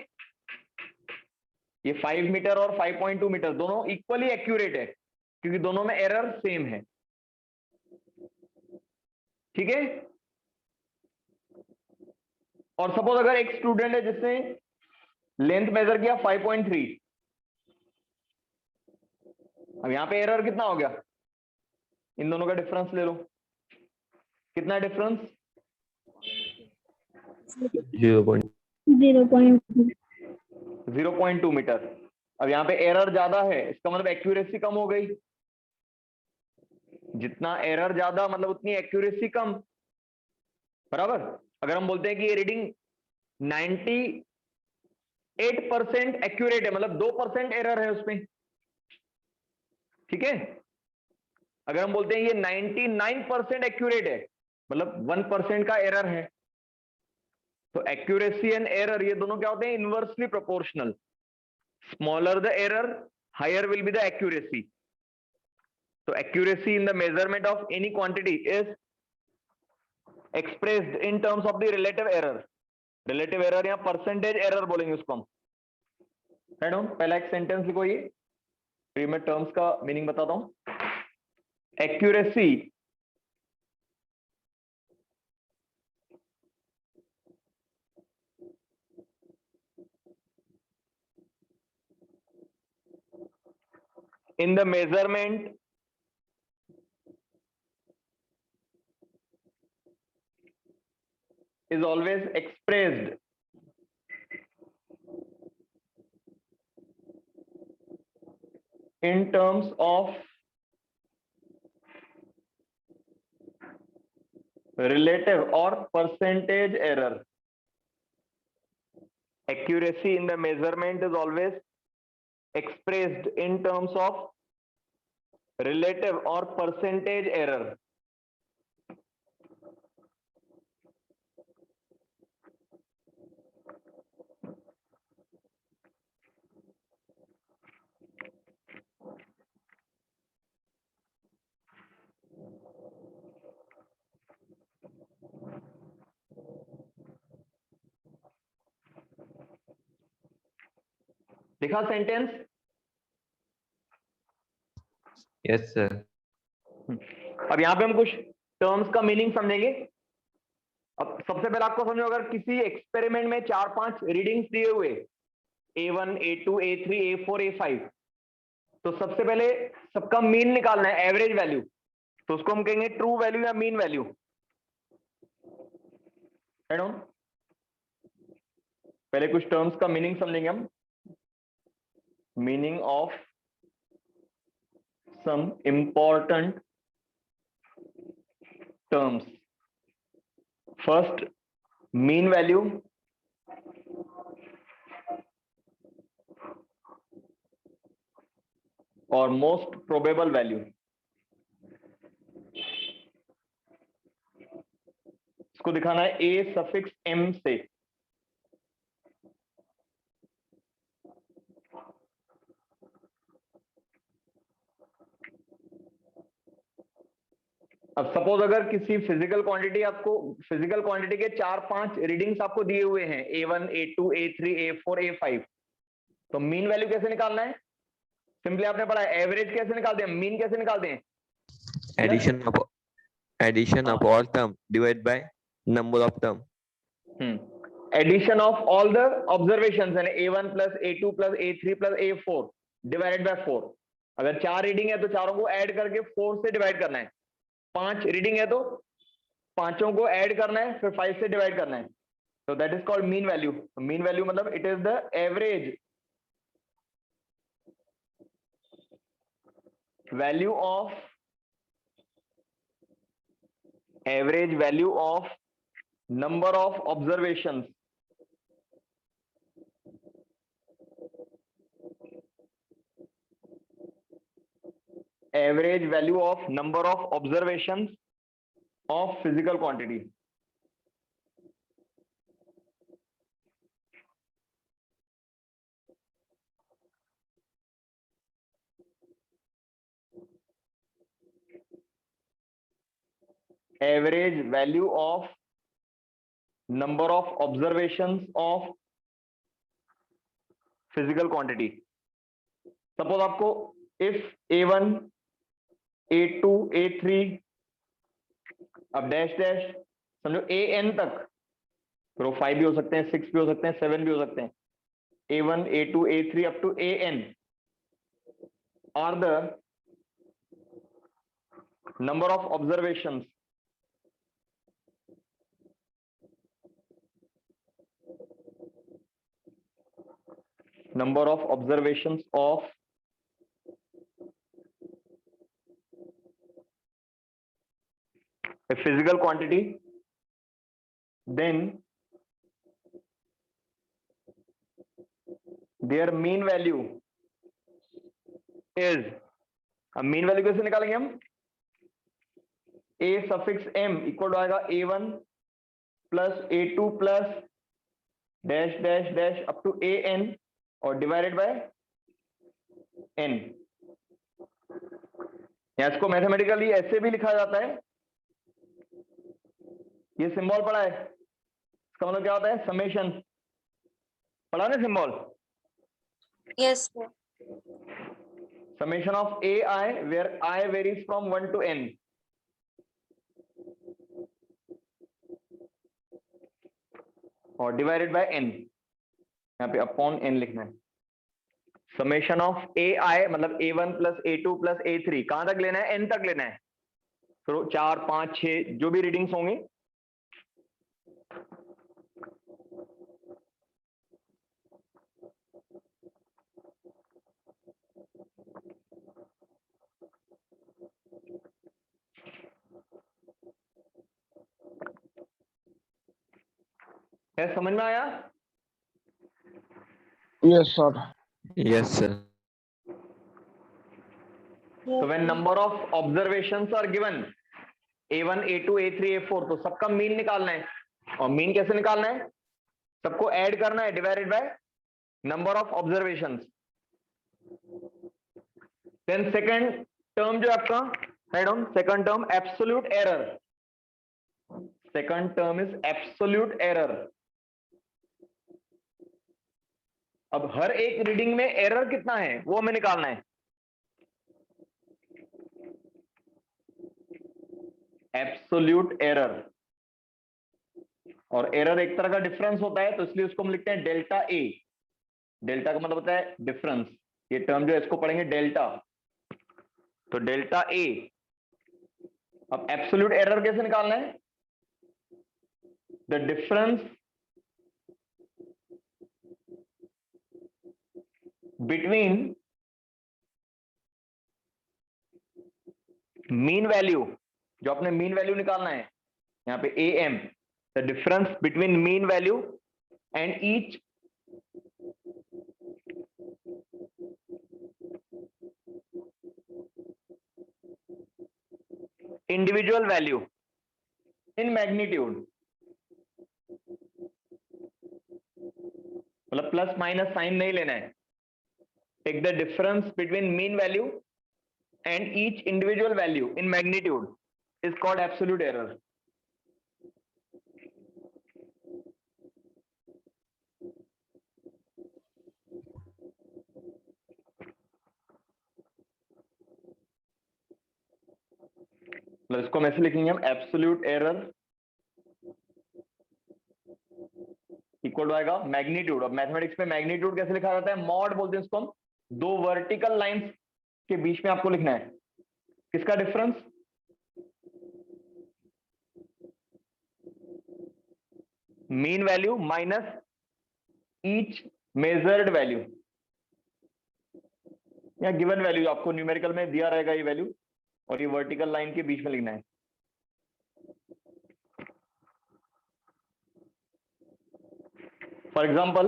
A: ये 5 मीटर और 5.2 मीटर दोनों इक्वली एक्यूरेट है, क्योंकि दोनों में एरर सेम है। ठीक है? और सपोज अगर एक स्टूडेंट है जिसने लेंथ मेजर किया 5.3, अब यहां पे एरर कितना हो गया? इन दोनों का डिफरेंस ले लो, कितना डिफरेंस? 0.2 मीटर। अब यहाँ पे एरर ज्यादा है, इसका मतलब एक्यूरेसी कम हो गई। जितना एरर ज्यादा मतलब उतनी एक्यूरेसी कम। बराबर? अगर हम बोलते हैं कि ये रीडिंग 98% एक्यूरेट है, मतलब 2% एरर है उसमें। ठीक है? अगर हम बोलते हैं ये 99% एक्यूरेट है, मतलब 1% का एरर है। तो एक्यूरेसी एंड एरर ये दोनों क्या होते हैं? Inversely proportional. Smaller the error, higher will be the accuracy. So accuracy in the measurement of any quantity is expressed in terms of the relative error. Relative error या percentage error बोलेंगे उसको हम. है ना? पहला एक सेंटेंस लिखो ये, फिर मैं टर्म्स का मीनिंग बताता हूं. Accuracy in the measurement is always expressed in terms of relative or percentage error. Accuracy in the measurement is always expressed in terms of relative or percentage error. लिखा sentence?
D: Yes, sir.
A: अब यहाँ पे हम कुछ terms का meaning समझेंगे. अब सबसे पहले आपको समझो, अगर किसी एक्सपेरिमेंट में 4-5 रीडिंग्स दिए हुए A1, A2, A3, A4, A5, तो सबसे पहले सबका मीन निकालना है, एवरेज वैल्यू. तो उसको हम कहेंगे ट्रू वैल्यू या मीन वैल्यू. है ना? पहले कुछ टर्म्स का मीनिंग समझेंगे हम. Meaning of some important terms. First, mean value. Or most probable value. इसको दिखाना है a suffix m से. अब सपोज अगर किसी फिजिकल क्वांटिटी के 4-5 रीडिंग्स आपको दिए हुए हैं, A1, A2, A3, A4, A5, तो मीन वैल्यू कैसे निकालना है? सिंपली आपने पढ़ा है, एवरेज कैसे निकालते हैं, मीन कैसे निकालते हैं?
F: Addition of all term divided by number of term.
A: Addition of all the observations है A1 plus A2 plus A3 plus A4 divided by 4. अगर 4 रीडिंग है तो चारों को ऐड करके 4 से डिवाइड करना है. 5 रीडिंग है तो पांचों को ऐड करना है, फिर 5 से डिवाइड करना है. तो that is called mean value. Mean value मतलब it is the average value of number of observations average value of number of observations of physical quantity. Average value of number of observations of physical quantity. Suppose आपको if A1, A2, A3, अब dash dash समझो AN तक, फिर 5 भी हो सकते हैं, 6 भी हो सकते हैं, 7 भी हो सकते हैं. A1, A2, A3 up to AN are the number of observations of a physical quantity, then their mean value is, अब मीन वैल्यू कैसे निकालेंगे हम? A suffix m इक्वल हो आएगा A1 plus A2 plus dash dash dash up to A N और divided by N. या इसको mathematically ऐसे भी लिखा जाता है, ये सिंबल पढ़ा है, इसका मतलब क्या होता है, समेशन, पढ़ा ना symbol,
C: Yes, sir.
A: summation of ai where I varies from 1 to n। और डिवाइडेड बाय n, यहाँ पे अपॉन n लिखना है। समेशन ऑफ ai मतलब a1 plus a2 plus a3 कहां तक लेना है, n तक लेना है। तो 4 5 6 जो भी रीडिंग्स होंगे, क्या समझ में आया?
B: Yes, sir.
F: Yes, sir.
C: Yes,
A: So when
C: sir.
A: number of observations are given a1 a2 a3 a4, तो सबका मीन निकालना है। और मीन कैसे निकालना है, सबको ऐड करना है, divided by number of observations. Then second term जो आपका, right on, second term absolute error. Second term is absolute error. अब हर एक रीडिंग में एरर कितना है वो हमें निकालना है। एब्सोल्यूट एरर, और एरर एक तरह का डिफरेंस होता है, तो इसलिए उसको हम लिखते हैं डेल्टा ए। डेल्टा का मतलब होता है डिफरेंस। ये टर्म जो है इसको पढ़ेंगे डेल्टा, तो डेल्टा ए। अब एब्सोल्यूट एरर कैसे निकालना है, the difference between mean value, जो आपने मीन वैल्यू निकालना है यहाँ पे A M, the difference between mean value and each individual value in magnitude. मतलब प्लस माइनस साइन नहीं लेना है, take the difference between mean value and each individual value in magnitude is called absolute error। मतलब इसको हम ऐसे लिखेंगे, हम एब्सोल्यूट एरर इक्वल आएगा मैग्नीट्यूड। अब मैथमेटिक्स में मैग्नीट्यूड कैसे लिखा जाता है, मॉड बोलते हैं इसको हम। दो वर्टिकल लाइंस के बीच में आपको लिखना है किसका difference, mean value minus each measured value, या गिवन वैल्यू आपको न्यूमेरिकल में दिया रहेगा ये वैल्यू, और ये वर्टिकल लाइन के बीच में लिखना है। For example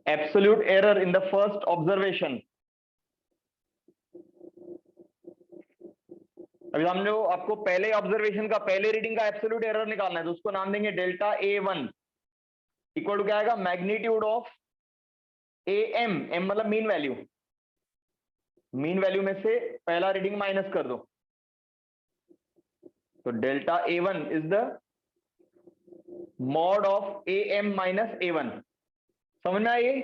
A: absolute error in the first observation. अभी हम लोग आपको पहले ऑब्जर्वेशन का, पहले रीडिंग का एब्सोल्यूट एरर निकालना है, तो उसको नाम देंगे delta A one equal to क्या आएगा, magnitude of A M, M मतलब मीन वैल्यू, मीन वैल्यू में से पहला रीडिंग माइनस कर दो, तो delta A one is the mod of A M minus A one. समझ में आई?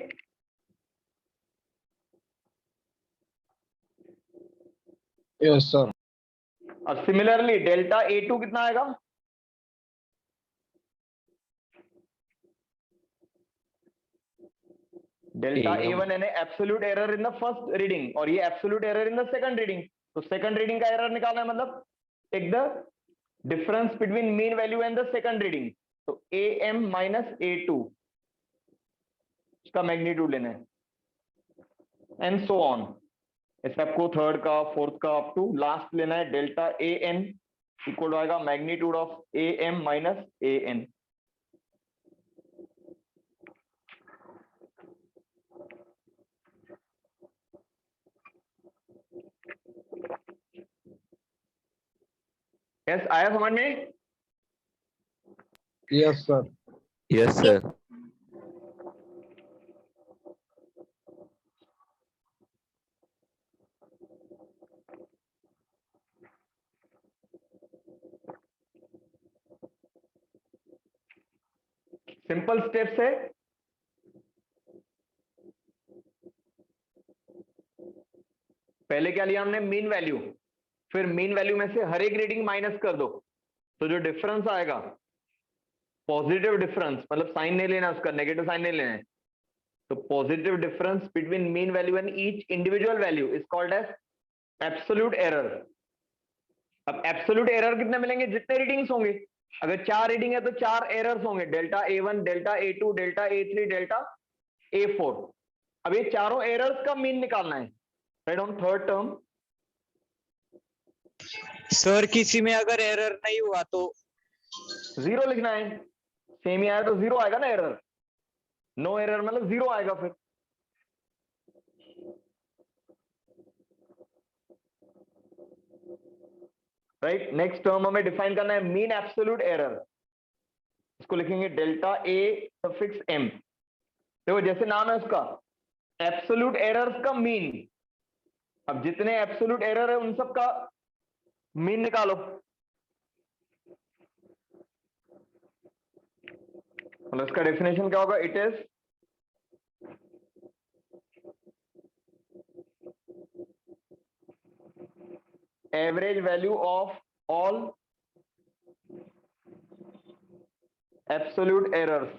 B: Yes, sir.
A: अब सिमिलरली डेल्टा ए टू कितना आएगा, डेल्टा ए वन यानी absolute error in the first reading, और ये absolute error in the second reading. तो सेकंड रीडिंग का एरर निकालना है, मतलब take the difference between mean value and the second reading, तो a M minus a two, इसका मैग्नीट्यूड लेना है, एंड सो ऑन। ऐसे आपको थर्ड का, फोर्थ का, अप टू लास्ट लेना है। डेल्टा ए एन इक्वल आएगा magnitude of A M minus A N. Yes, आया समझ में?
B: Yes, sir.
F: Yes, sir.
A: Simple steps है। पहले क्या लिया हमने, मीन वैल्यू, फिर मीन वैल्यू में से हर एक रीडिंग माइनस कर दो, तो जो डिफरेंस आएगा, पॉजिटिव डिफरेंस, मतलब साइन नहीं लेना उसका, नेगेटिव साइन नहीं लेना है, तो positive difference between mean value and each individual value is called as absolute error. अब एब्सोल्यूट एरर कितने मिलेंगे, जितने रीडिंग्स होंगे। अगर 4 रीडिंग है तो 4 एरर्स होंगे, delta A1, delta A2, delta A3, delta A4। अब ये चारों एरर्स का मीन निकालना है। Right on third term,
G: sir किसी में अगर एरर नहीं हुआ तो
A: 0 लिखना है। सेम ही आया तो 0 आएगा ना एरर, नो एरर मतलब 0 आएगा फिर। राइट, नेक्स्ट टर्म हमें डिफाइन करना है मीन एब्सोल्यूट एरर। इसको लिखेंगे डेल्टा A सफिक्स m। देखो जैसे नाम है उसका, एब्सोल्यूट एरर्स का मीन। अब जितने एब्सोल्यूट एरर है उन सब का मीन निकालो। मतलब इसका डेफिनेशन क्या होगा, it is average value of all absolute errors.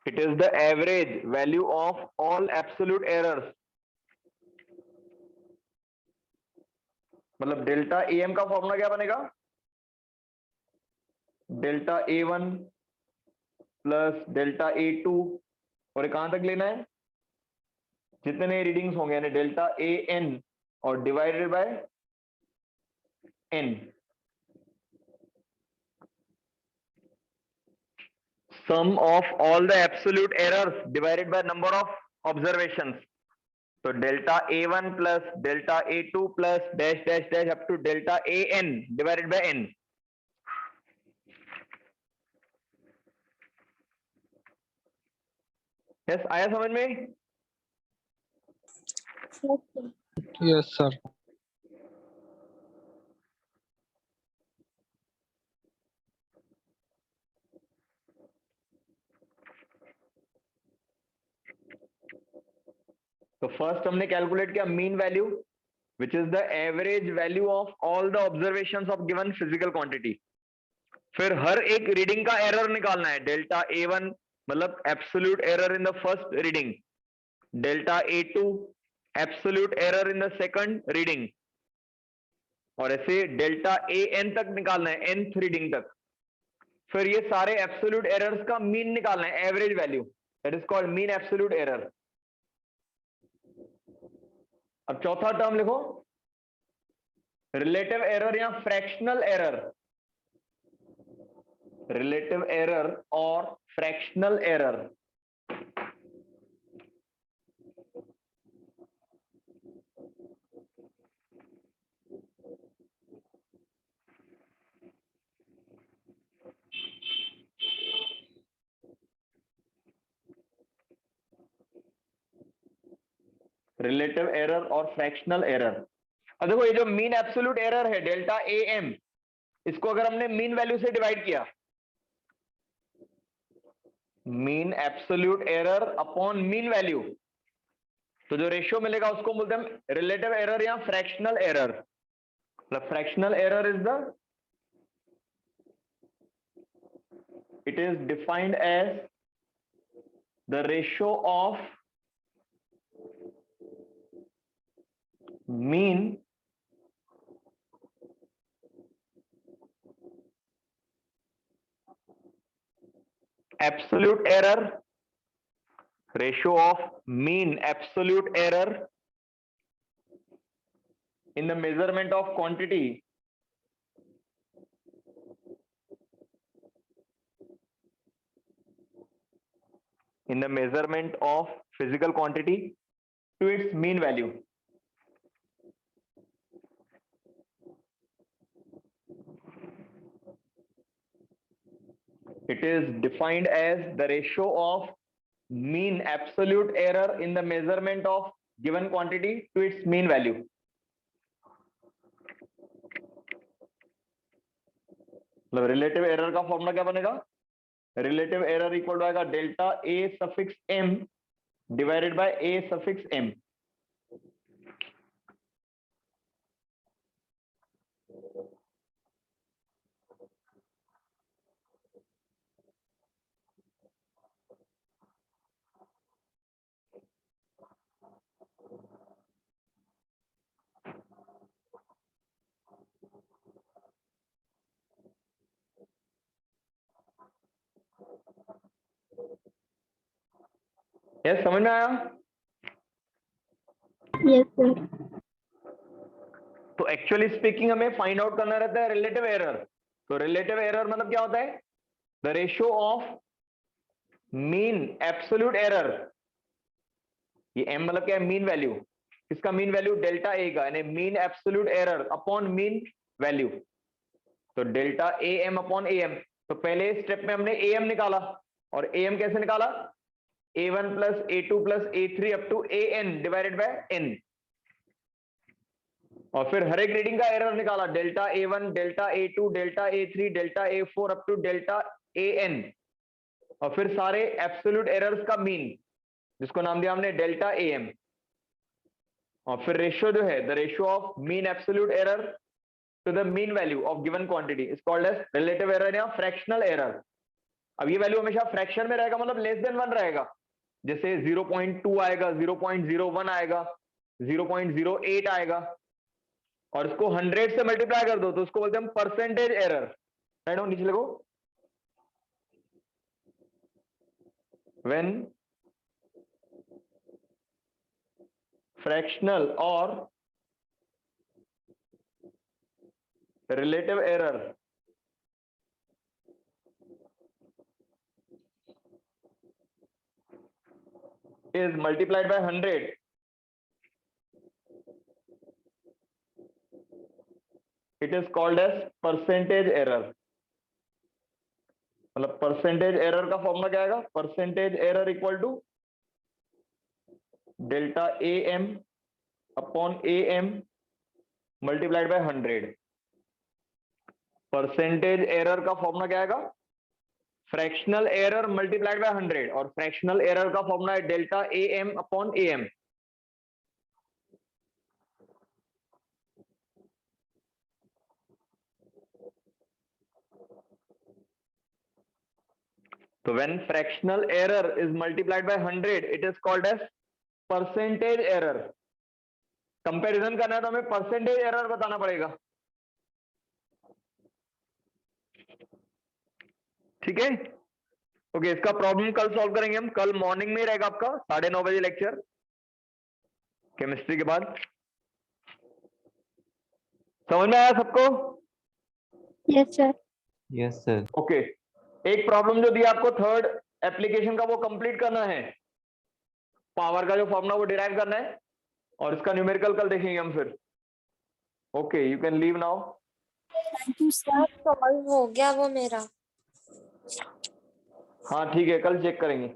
A: It is the average value of all absolute errors. मतलब डेल्टा AM का फॉर्मूला क्या बनेगा, delta A1 plus delta A2, और कहां तक लेना है, जितने रीडिंग्स होंगे, यानी डेल्टा AN और divided bye N। Sum of all the absolute errors divided by number of observations. So delta A1 plus delta A2 plus dash dash dash up to delta AN divided by N. Yes, आया समझ में?
B: Yes, sir.
A: तो first हमने calculate किया mean value, which is the average value of all the observations of given physical quantity. फिर हर एक reading का error निकालना है, डेल्टा A1 मतलब absolute error in the first reading, delta A2 absolute error in the second reading, और ऐसे delta AN तक निकालना है, nth रीडिंग तक। फिर ये सारे एब्सोल्यूट एरर्स का मीन निकालना है, average value, that is called mean absolute error. अब चौथा टर्म लिखो, रिलेटिव एरर या फ्रैक्शनल एरर। रिलेटिव एरर और फ्रैक्शनल एरर। रिलेटिव एरर और फ्रैक्शनल एरर। अब देखो ये जो मीन एब्सोल्यूट एरर है डेल्टा AM, इसको अगर हमने मीन वैल्यू से डिवाइड किया, mean absolute error upon mean value, तो जो रेशियो मिलेगा उसको बोलते हैं रिलेटिव एरर या फ्रैक्शनल एरर। मतलब fractional error is the, it is defined as the ratio of mean absolute error, ratio of mean absolute error in the measurement of quantity in the measurement of physical quantity to its mean value. It is defined as the ratio of mean absolute error in the measurement of given quantity to its mean value. मतलब relative error का formula क्या बनेगा? Relative error equal to आएगा delta A suffix M divided by A suffix M. Yes, समझ में आया?
C: Yes, sir.
A: तो actually speaking हमें फाइंड आउट करना रहता है रिलेटिव एरर. तो रिलेटिव एरर मतलब क्या होता है? The ratio of mean absolute error. ये एम मतलब क्या है? Mean value. इसका मीन वैल्यू डेल्टा ए का, यानी mean absolute error upon mean value. तो delta a m upon a m. तो पहले स्टेप में हमने ए एम निकाला, और ए एम कैसे निकाला? A1 plus A2 plus A3 up to AN divided by N. और फिर हर एक रीडिंग का एरर निकाला, delta A1, delta A2, delta A3, delta A4 up to delta AN. और फिर सारे एब्सोल्यूट एरर्स का मीन, जिसको नाम दिया हमने डेल्टा AM. और फिर रेशियो जो है, the ratio of mean absolute error to the mean value of given quantity is called as relative error या फ्रैक्शनल एरर. अब ये वैल्यू हमेशा फ्रैक्शन में रहेगा, मतलब लेस देन 1 रहेगा. जैसे 0.2 आएगा, 0.01 आएगा, 0.08 आएगा, और इसको 100 से मल्टीप्लाई कर दो तो उसको बोलते हैं हम परसेंटेज एरर. राइट हो, नीचे लिखो. व्हेन फ्रैक्शनल और relative error is multiplied by 100, it is called as percentage error. मतलब परसेंटेज एरर का फॉर्मूला क्या आएगा? Percentage error equal to delta a m upon a m multiplied by 100. Percentage error का formula क्या आएगा? Fractional error multiplied by 100, और fractional error का formula है delta a m upon a m. तो when fractional error is multiplied by 100, it is called as percentage error. Comparison करना है तो हमें परसेंटेज एरर बताना पड़ेगा. ठीक है, ओके. इसका प्रॉब्लम कल सॉल्व करेंगे हम. कल मॉर्निंग में रहेगा आपका 9:30 बजे लेक्चर केमिस्ट्री के बाद. समझ में आया सबको?
C: Yes, sir.
D: Yes, sir.
A: Okay. एक प्रॉब्लम जो दिया आपको थर्ड एप्लीकेशन का, वो कंप्लीट करना है. पावर का जो फॉर्मूला वो डिराइव करना है, और इसका न्यूमेरिकल कल देखेंगे हम फिर. Okay, you can leave now.
C: Thank you, sir. Solve हो गया वो मेरा.
A: हाँ ठीक है, कल चेक करेंगे.